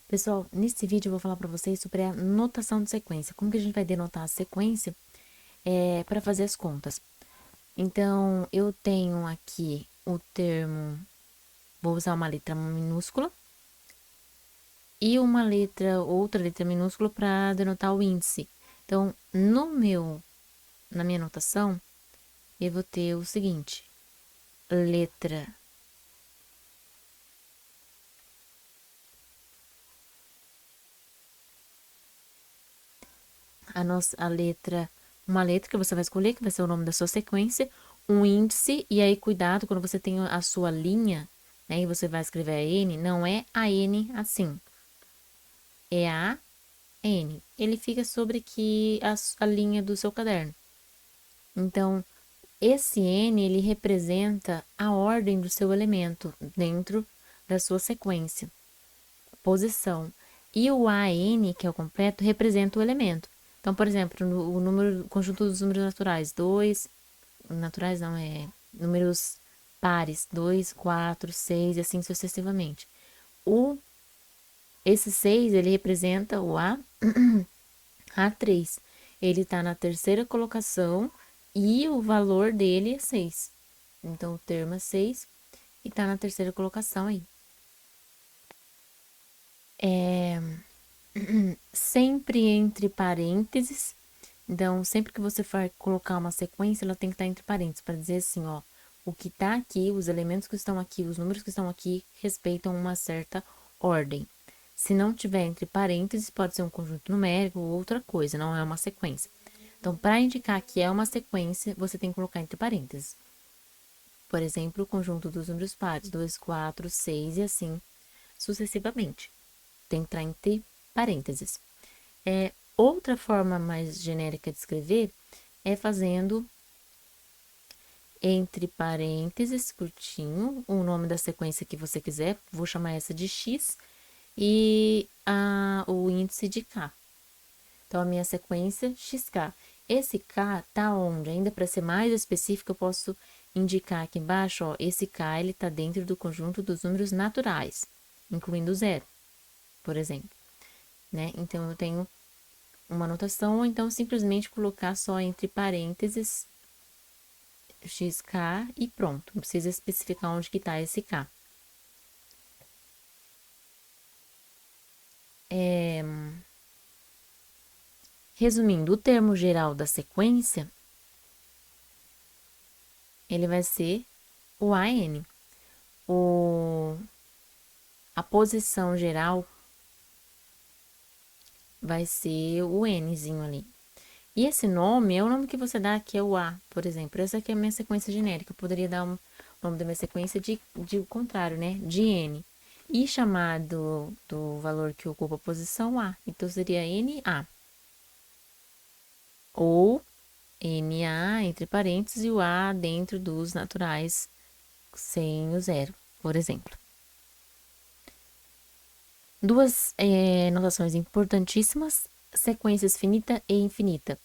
Pessoal, nesse vídeo eu vou falar para vocês sobre a notação de sequência. Como que a gente vai denotar a sequência para fazer as contas. Então, eu tenho aqui o termo, vou usar uma letra minúscula e outra letra minúscula para denotar o índice. Então, na minha notação, eu vou ter o seguinte: letra uma letra que você vai escolher, que vai ser o nome da sua sequência, um índice, e aí cuidado quando você tem a sua linha, né, e você vai escrever a N, não é a N assim, é a N. Ele fica sobre aqui a linha do seu caderno. Então, esse N, ele representa a ordem do seu elemento dentro da sua sequência, posição. E o AN, que é o completo, representa o elemento. Então, por exemplo, o conjunto dos números naturais, naturais não, números pares, 2, 4, 6 e assim sucessivamente. Esse 6, ele representa o A3. Ele está na terceira colocação e o valor dele é 6. Então, o termo é 6 e está na terceira colocação aí. Sempre entre parênteses. Então, sempre que você for colocar uma sequência, ela tem que estar entre parênteses, para dizer assim, ó, o que está aqui, os elementos que estão aqui, os números que estão aqui, respeitam uma certa ordem. Se não tiver entre parênteses, pode ser um conjunto numérico ou outra coisa, não é uma sequência. Então, para indicar que é uma sequência, você tem que colocar entre parênteses. Por exemplo, o conjunto dos números pares, 2, 4, 6 e assim sucessivamente. Tem que estar entre parênteses. Outra forma mais genérica de escrever é fazendo entre parênteses, curtinho, o nome da sequência que você quiser, vou chamar essa de X, e o índice de K. Então, a minha sequência XK. Esse K tá onde? Ainda para ser mais específico, eu posso indicar aqui embaixo, ó, esse K, ele tá dentro do conjunto dos números naturais, incluindo zero, por exemplo, né? Então, eu tenho uma anotação, ou então simplesmente colocar só entre parênteses XK e pronto. Não precisa especificar onde que tá esse K. Resumindo, o termo geral da sequência, ele vai ser o AN. A posição geral vai ser o Nzinho ali. E esse nome é o nome que você dá aqui, é o A, por exemplo. Essa aqui é a minha sequência genérica. Eu poderia dar o nome da minha sequência de contrário, né? De N. E chamar do valor que ocupa a posição A. Então, seria NA. Ou NA, entre parênteses, e o A dentro dos naturais, sem o zero, por exemplo. Duas notações importantíssimas: sequências finita e infinita.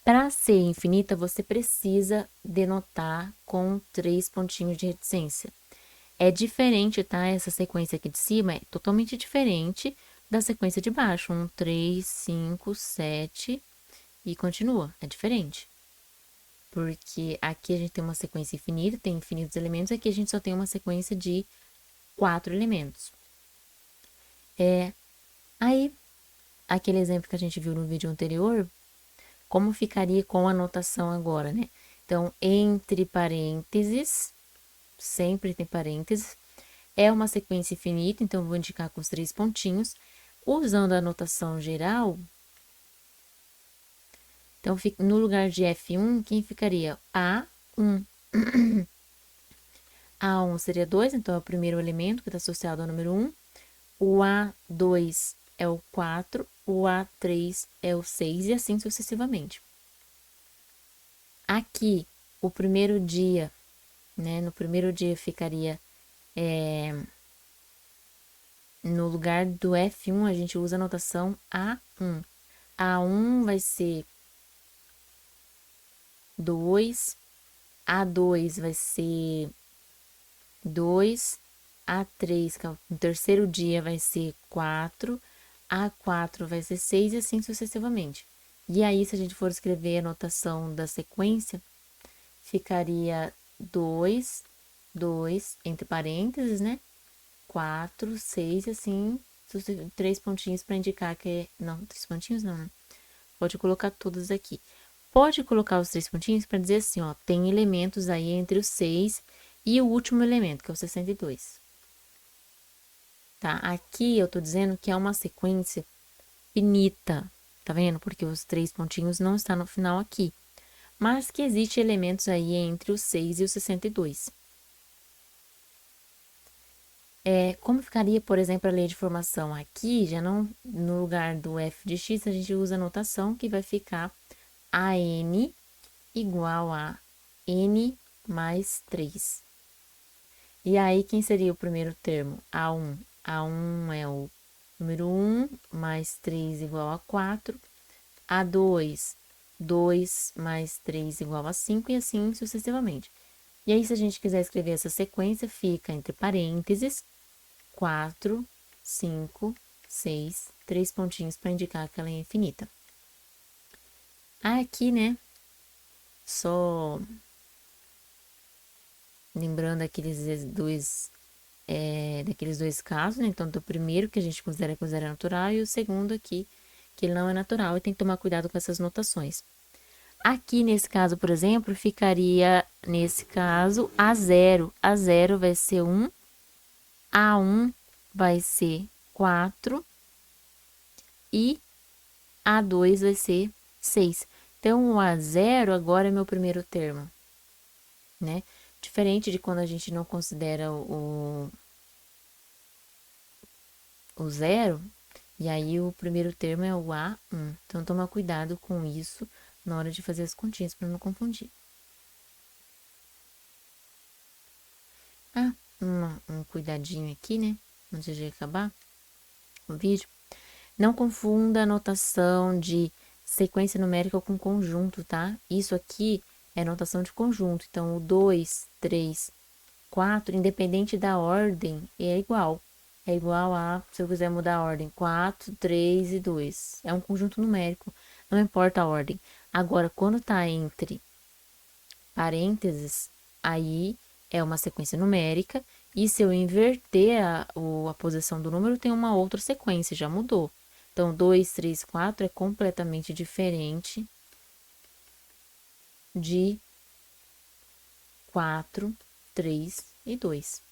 Para ser infinita, você precisa denotar com 3 pontinhos de reticência. É diferente, tá? Essa sequência aqui de cima é totalmente diferente da sequência de baixo. 1, 3, 5, 7 e continua. É diferente. Porque aqui a gente tem uma sequência infinita, tem infinitos elementos, aqui a gente só tem uma sequência de 4 elementos. Aí, aquele exemplo que a gente viu no vídeo anterior, como ficaria com a notação agora, né? Então, entre parênteses, sempre tem parênteses, é uma sequência infinita, então vou indicar com os 3 pontinhos. Usando a notação geral, então no lugar de F1, quem ficaria? A1. A1 seria 2, então é o primeiro elemento que está associado ao número 1. O A2 é o 4, o A3 é o 6 e assim sucessivamente. Aqui, o primeiro dia, né? No primeiro dia ficaria no lugar do F1, a gente usa a notação A1. A1 vai ser 2, A2 vai ser 2, A3, que é no terceiro dia, vai ser 4, A4 vai ser 6 e assim sucessivamente. E aí, se a gente for escrever a notação da sequência, ficaria 2, 2, entre parênteses, né? 4, 6, assim, 3 pontinhos para indicar que é... Não, 3 pontinhos não, né? Pode colocar todos aqui. Pode colocar os 3 pontinhos para dizer assim, ó, tem elementos aí entre o 6 e o último elemento, que é o 62. Tá? Aqui eu tô dizendo que é uma sequência finita, tá vendo? Porque os 3 pontinhos não estão no final aqui. Mas que existe elementos aí entre o 6 e o 62. Como ficaria, por exemplo, a lei de formação aqui, já não, no lugar do f de x, a gente usa a notação que vai ficar AN igual a N mais 3. E aí, quem seria o primeiro termo? A1. A1 é o número 1, mais 3 igual a 4. A2, 2 mais 3 igual a 5, e assim sucessivamente. E aí, se a gente quiser escrever essa sequência, fica entre parênteses, 4, 5, 6, 3 pontinhos para indicar que ela é infinita. Aqui, né, só lembrando daqueles dois casos, né? Então, do primeiro que a gente considera natural e o segundo aqui, que ele não é natural e tem que tomar cuidado com essas notações. Aqui, nesse caso, por exemplo, ficaria, nesse caso, A0. A0 vai ser 1, A1 vai ser 4 e A2 vai ser 6. Então, o A0 agora é meu primeiro termo, né? Diferente de quando a gente não considera o zero, e aí o primeiro termo é o A1. Então, toma cuidado com isso na hora de fazer as continhas para não confundir. Um cuidadinho aqui, né? Antes de acabar o vídeo. Não confunda a notação de sequência numérica com conjunto, tá? Isso aqui é notação de conjunto. Então, o 2, 3, 4, independente da ordem, é igual. É igual a, se eu quiser mudar a ordem, 4, 3 e 2. É um conjunto numérico, não importa a ordem. Agora, quando tá entre parênteses, aí é uma sequência numérica, e se eu inverter a posição do número, tem uma outra sequência, já mudou. Então, 2, 3, 4 é completamente diferente de 4, 3 e 2.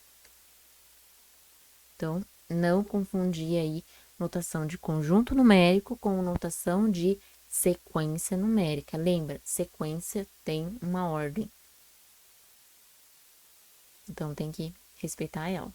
Então, não confundir aí notação de conjunto numérico com notação de sequência numérica. Lembra, sequência tem uma ordem. Então, tem que respeitar ela.